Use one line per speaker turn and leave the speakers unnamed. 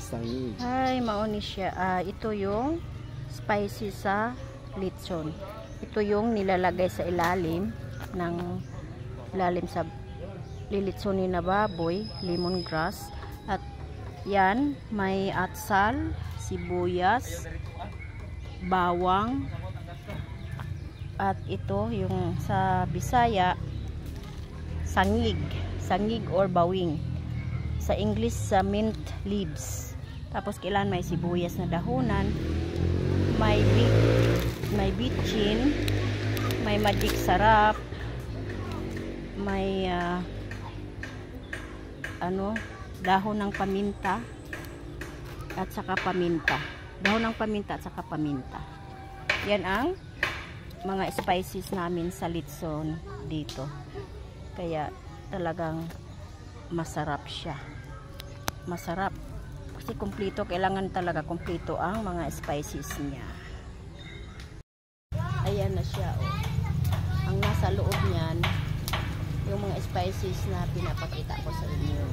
sangig.
Ay, mauni siya. Ito yung spicy sa litson. Ito yung nilalagay sa ilalim sa lilitsonin na baboy, lemongrass. At yan, may atsal, sibuyas, bawang. At ito yung sa Bisaya, sangig or bawing. Sa English, sa mint leaves. Tapos kailan may sibuyas na dahunan, may bitchin, may magic sarap, may dahon ng paminta at saka paminta. Dahon ng paminta at saka paminta. Yan ang mga spices namin sa litson dito. Kaya talagang masarap siya. Masarap. Kasi kumpleto, kailangan talaga kumpleto ang mga spices niya. Ayan na siya, oh. Ang nasa loob niyan, yung mga spices na pinapakita ko sa inyo.